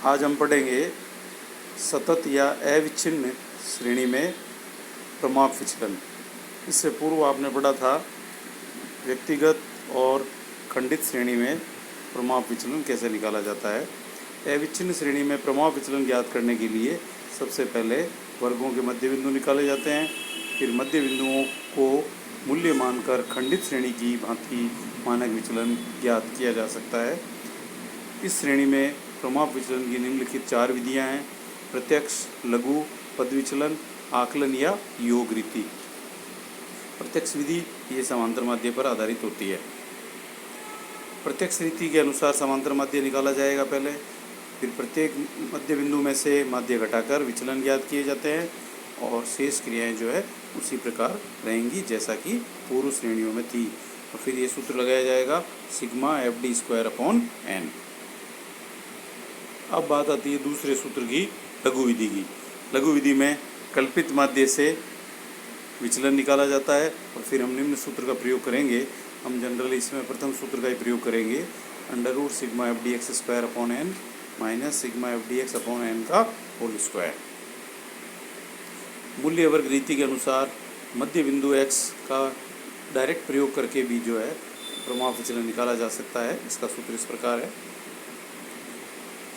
आज हम पढ़ेंगे सतत या अविच्छिन्न श्रेणी में प्रमाप विचलन। इससे पूर्व आपने पढ़ा था व्यक्तिगत और खंडित श्रेणी में प्रमाप विचलन कैसे निकाला जाता है। अविच्छिन्न श्रेणी में प्रमाप विचलन ज्ञात करने के लिए सबसे पहले वर्गों के मध्य बिंदु निकाले जाते हैं। फिर मध्य बिंदुओं को मूल्य मानकर खंडित श्रेणी की भांति मानक विचलन ज्ञात किया जा सकता है। इस श्रेणी में प्रमाप विचलन की निम्नलिखित 4 विधियां हैं: प्रत्यक्ष, लघु, पद विचलन, आकलन या योग रीति। प्रत्यक्ष विधि ये समांतर माध्य पर आधारित होती है। प्रत्यक्ष रीति के अनुसार समांतर माध्य निकाला जाएगा पहले, फिर प्रत्येक मध्य बिंदु में से माध्य घटाकर विचलन ज्ञात किए जाते हैं और शेष क्रियाएं जो है उसी प्रकार रहेंगी जैसा कि पूर्व श्रेणियों में थी। और फिर ये सूत्र लगाया जाएगा सिग्मा FD²/n। अब बात आती है दूसरे सूत्र की, लघु विधि की। लघु विधि में कल्पित माध्य से विचलन निकाला जाता है और फिर हम निम्न सूत्र का प्रयोग करेंगे। हम जनरली इसमें प्रथम सूत्र का ही प्रयोग करेंगे, √σ FDX²/n - सिग्मा FDX/n का होल स्क्वायर। मूल्य वर्ग रीति के अनुसार मध्य बिंदु x का डायरेक्ट प्रयोग करके भी जो है प्रमाप विचलन निकाला जा सकता है। इसका सूत्र इस प्रकार है,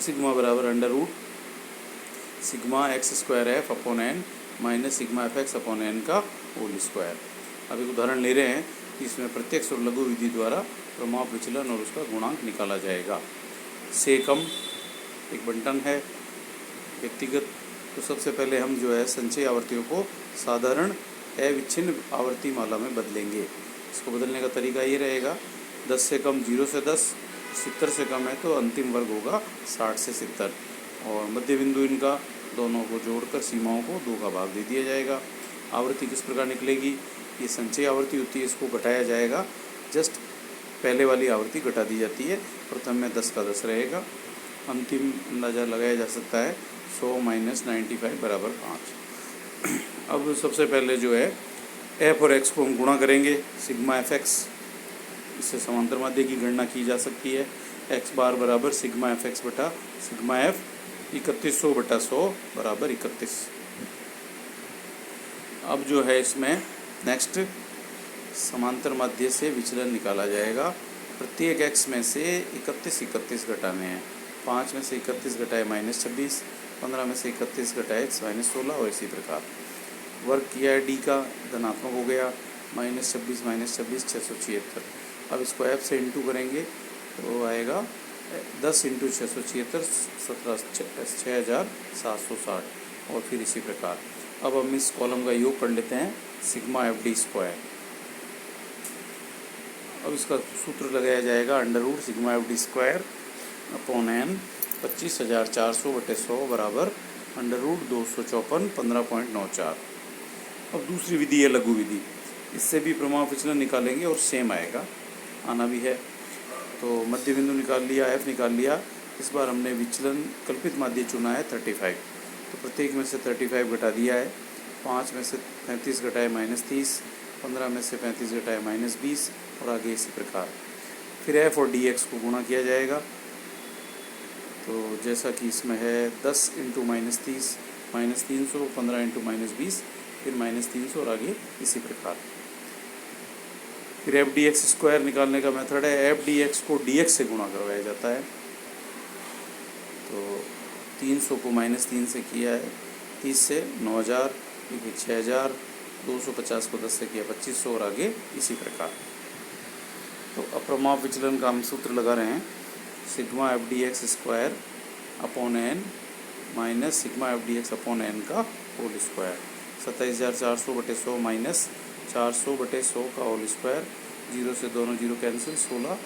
सिग्मा बराबर √σ x²f/n - सिग्मा fx/n का होल स्क्वायर। अब एक उदाहरण ले रहे हैं, इसमें प्रत्यक्ष और लघु विधि द्वारा प्रमाप विचलन और उसका गुणांक निकाला जाएगा। सेकम एक बंटन है। व्यक्तिगत तो सबसे पहले हम जो है संचयी आवर्तियों को साधारण अविच्छिन्न आवर्ती माला में बदलेंगे। इसको बदलने का तरीका ये रहेगा, 10 से कम 0 से 10, 70 से कम है तो अंतिम वर्ग होगा 60 से 70 और मध्य बिंदु इनका दोनों को जोड़कर सीमाओं को 2 का भाग दे दिया जाएगा। आवृत्ति किस प्रकार निकलेगी, ये संचयी आवृत्ति होती है, इसको घटाया जाएगा, जस्ट पहले वाली आवृत्ति घटा दी जाती है। प्रथम में 10 का 10 रहेगा। अंतिम अंदाज़ा लगाया जा सकता है 100 - 95 = 5। अब सबसे पहले जो है f और x को हम गुणा करेंगे, सिग्मा fx। इससे समांतर माध्य की गणना की जा सकती है। x बार बराबर सिग्मा fx बटा सिग्मा f 3100/100 = 31। अब जो है इसमें नेक्स्ट समांतर माध्य से विचलन निकाला जाएगा। प्रत्येक x में से 31 घटाने हैं। 5 में से 31 घटाए -26, 15 में से 31 घटाए -16 और इसी प्रकार। वर्ग किया है d का, धनात्मक हो गया, -26 -26 676। अब इसको f से इंटू करेंगे तो आएगा 10 × 676 6760 और फिर इसी प्रकार। अब हम इस कॉलम का योग कर लेते हैं, सिग्मा FD²। अब इसका सूत्र लगाया जाएगा √σ FD²/n 25400/100 बराबर √254 15.94। अब दूसरी विधि है लघु विधि। इससे भी प्रमाप विचलन निकालेंगे और सेम आएगा, आना भी है। तो मध्य बिंदु निकाल लिया, f निकाल लिया। इस बार हमने विचलन कल्पित माध्य चुना है 35, तो प्रत्येक में से 35 घटा दिया है। 5 में से 35 घटाए -30, 15 में से 35 घटाए -20 और आगे इसी प्रकार। फिर f और dx को गुणा किया जाएगा। तो जैसा कि इसमें है 10 × -30 -300, 15 × -20 फिर -300 और आगे इसी प्रकार। फिर FDX² निकालने का मेथड है, FDX को dx से गुणा करवाया जाता है। तो 300 को -3 से किया है, 30 से 9000, फिर 6000, 250 को 10 से किया 2500 और आगे इसी प्रकार। तो अप्रमाप विचलन का हम सूत्र लगा रहे हैं, सिग्मा FDX²/n - सिग्मा FDX/n का होल स्क्वायर। 27400/100 - 400/100 का होल स्क्वायर। 0 से दोनों 0 कैंसिल, 16,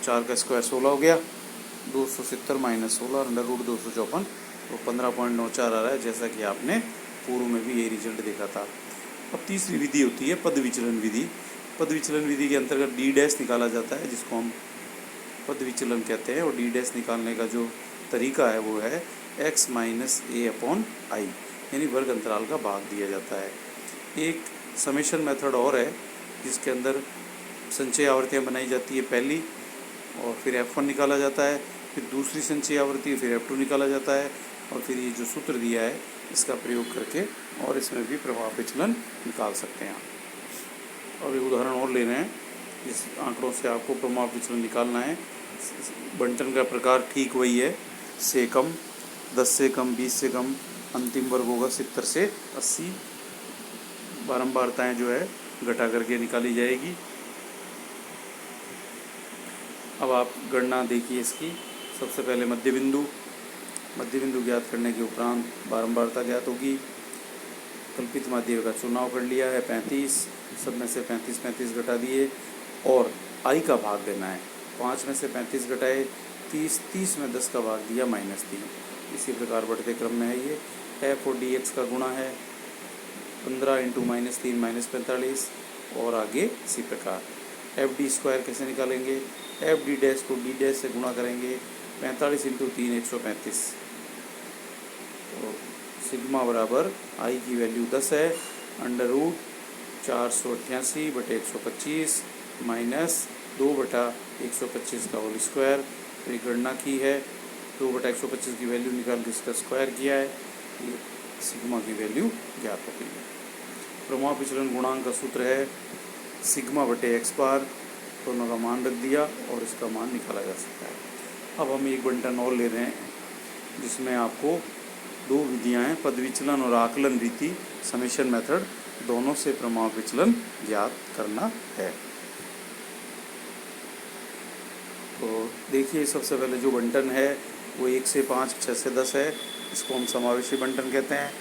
4 का स्क्वायर 16 हो गया, 270 - 16 √254 तो 15.94 आ रहा है, जैसा कि आपने पूर्व में भी यही रिजल्ट देखा था। अब तीसरी विधि होती है पद विचलन विधि। पद विचलन विधि के अंतर्गत d' निकाला जाता है, जिसको हम पद विचलन कहते हैं। और d' निकालने का जो तरीका है वो है x - a/i, यानी वर्ग अंतराल का भाग दिया जाता है। एक समेशन मेथड और है जिसके अंदर संचय आवर्तियाँ बनाई जाती है पहली, और फिर F1 निकाला जाता है। फिर दूसरी संचयी आवृत्ति, फिर F2 निकाला जाता है और फिर ये जो सूत्र दिया है इसका प्रयोग करके और इसमें भी प्रभाव विचलन निकाल सकते हैं आप। और एक उदाहरण और ले रहे हैं, इस आंकड़ों से आपको प्रभाव विचलन निकालना है। बंटन का प्रकार ठीक वही है, से कम, 10 से कम, 20 से कम, अंतिम वर्ग होगा 70 से 80। बारंबारताएं जो है घटा करके निकाली जाएगी। अब आप गणना देखिए इसकी। सबसे पहले मध्य बिंदु ज्ञात करने के उपरांत बारंबारता ज्ञात होगी। कल्पित माध्य का चुनाव कर लिया है 35, सब में से 35 घटा दिए और आई का भाग देना है। 5 में से 35 घटाए 30 में 10 का भाग दिया -3। इसी प्रकार बढ़ते क्रम में है ये। f और dx का गुणा है 15 × -3 -45 और आगे इसी प्रकार। FD² कैसे निकालेंगे? FD' को D' से गुणा करेंगे, 45 × 3 135। तो सिग्मा बराबर आई की वैल्यू 10 है, √488/125 -2/125 का होल स्क्वायर। तो ये गणना की है, 2/125 की वैल्यू निकाल के इसका स्क्वायर किया है, ये सिग्मा की वैल्यू ज्ञात हो गई है। प्रभाव विचलन गुणांक का सूत्र है σ/x बार। दोनों का मान रख दिया और इसका मान निकाला जा सकता है। अब हम एक बंटन और ले रहे हैं जिसमें आपको 2 विधियां हैं, पद विचलन और आकलन रीति, समेशन मेथड, दोनों से प्रभाव विचलन ज्ञात करना है। तो देखिए, सबसे पहले जो बंटन है वो 1 से 5, 6 से 10 है। इसको हम समावेशी बंटन कहते हैं।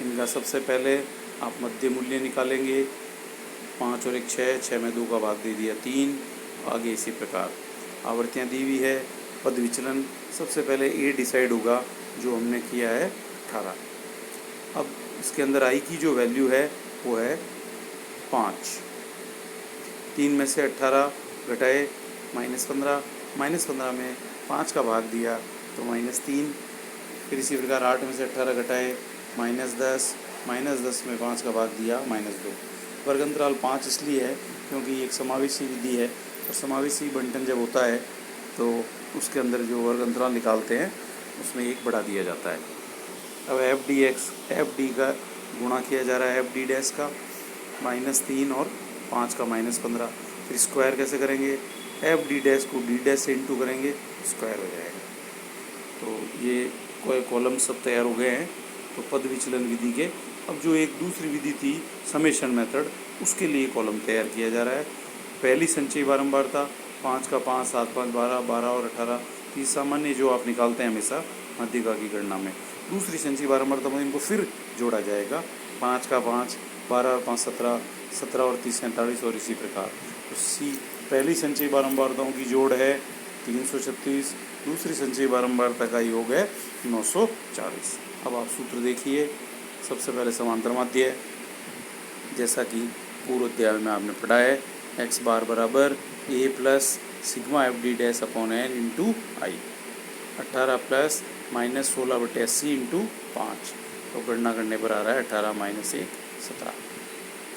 इनका सबसे पहले आप मध्य मूल्य निकालेंगे। 5 और 1 6 में 2 का भाग दे दिया 3। आगे इसी प्रकार आवृत्तियाँ दी हुई है। पद विचलन सबसे पहले ए डिसाइड होगा, जो हमने किया है 18। अब इसके अंदर आई की जो वैल्यू है वो है 5। 3 में से 18 घटाए -15, -15 में 5 का भाग दिया तो -3। फिर इसी प्रकार 8 में से 18 घटाए -10, -10 में 5 का भाग दिया -2। वर्ग अंतराल 5 इसलिए है क्योंकि ये एक समावेशी विधि है और समावेशी बंटन जब होता है तो उसके अंदर जो वर्ग अंतराल निकालते हैं उसमें 1 बढ़ा दिया जाता है। अब FD का गुणा किया जा रहा है FD' का, -3 और 5 का -15। फिर स्क्वायर कैसे करेंगे? FD' को D' से इंटू करेंगे, स्क्वायर हो जाएगा। तो ये कोई कॉलम सब तैयार हो गए हैं। तो पद विचलन विधि के अब जो एक दूसरी विधि थी समेशन मेथड, उसके लिए कॉलम तैयार किया जा रहा है। पहली संचयी बारंबारता 5 का 5, 7 5 12, 12 और 18, 30 सामान्य जो आप निकालते हैं हमेशा माध्यिका की गणना में। दूसरी संचयी बारंबारता में इनको फिर जोड़ा जाएगा। 5 का 5, 12 और 5 17, 17 और 30 47 और इसी प्रकार। तो पहली संचयी बारंबारताओं की जोड़ है 336, दूसरी संचयी बारंबारता का योग है 940। अब आप सूत्र देखिए। सबसे पहले समांतर माध्य है, जैसा कि पूर्व अध्याय में आपने पढ़ा है, x बार बराबर a plus sigma FD' upon n into I, 18 plus -16/80 into 5। तो गणना करने पर आ रहा है 18 - 1 17।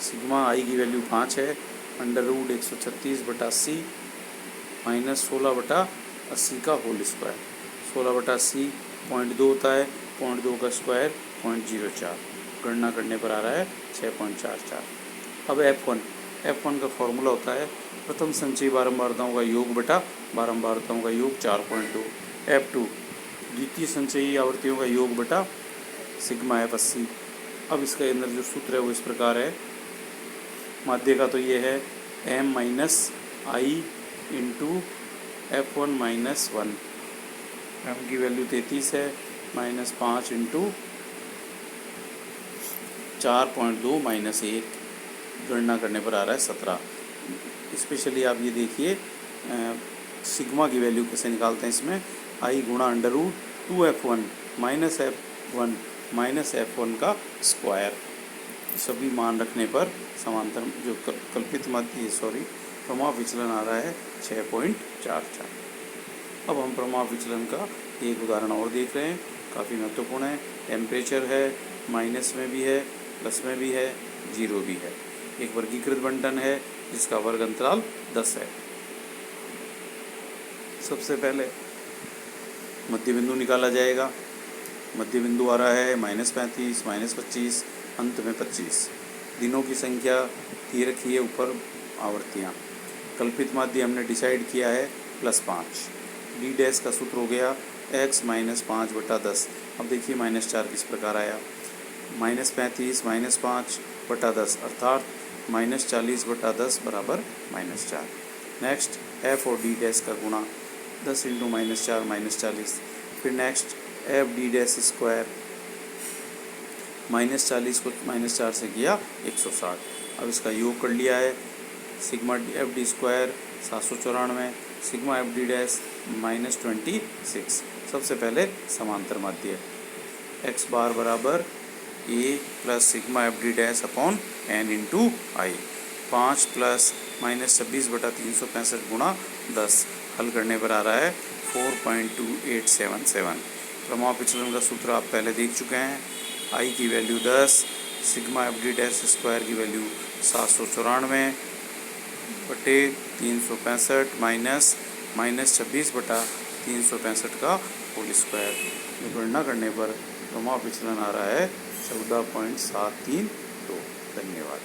सिग्मा आई की वैल्यू 5 है, √136/80 -16/80 का होल स्क्वायर। 16/80 0.2 होता है, 0.2 का स्क्वायर 0.04। गणना करने पर आ रहा है 6.44। अब F1 का फॉर्मूला होता है प्रथम संचयी बारंबारताओं का योग बटा बारंबारताओं का योग 4.2। F2 द्वितीय संचयी आवृत्तियों का योग बटा सिग्मा F80। अब इसके अंदर जो सूत्र है वो इस प्रकार है। माध्य का तो ये है m - i into F1 - 1। m की वैल्यू 33 है, -5 इंटू 4.2 - 1। गणना करने पर आ रहा है 17। स्पेशली आप ये देखिए सिग्मा की वैल्यू कैसे निकालते हैं। इसमें i गुणा √2F1 - F1 का स्क्वायर। सभी मान रखने पर समांतर जो कल्पित माध्य प्रभाव विचलन आ रहा है 6.44। अब हम प्रभाव विचलन का एक उदाहरण और देख रहे हैं, काफ़ी महत्वपूर्ण है। टेम्परेचर है, माइनस में भी है, प्लस में भी है, 0 भी है। एक वर्गीकृत बंटन है जिसका वर्ग अंतराल 10 है। सबसे पहले मध्य बिंदु निकाला जाएगा। मध्य बिंदु आ रहा है -35, -25, अंत में 25। दिनों की संख्या दी रखी है ऊपर, आवर्तियाँ। कल्पित माध्य हमने डिसाइड किया है +5। डी डैश का सूत्र हो गया x - 5/10। अब देखिए -4 किस प्रकार आया, -35 - 5/10 अर्थात -40/10 बराबर -4। नेक्स्ट f और डी डैश का गुणा 10 × -4 -40। फिर next f D dash square, -40 को -4 से किया 160। अब इसका योग कर लिया है, sigma F D square 794, sigma F D dash -26। सबसे पहले समांतर माध्य x बार बराबर a plus sigma F D dash upon n into I. 5 plus -26/365 गुणा 10, हल करने पर आ रहा है 4.2877। प्रमाप विचलन का सूत्र आप पहले देख चुके हैं। आई की value 10, sigma F D dash square की वैल्यू 794/365 माइनस -26/365 का होल स्क्वायर। गणना करने पर प्रमाप विचलन आ रहा है 14.732। धन्यवाद।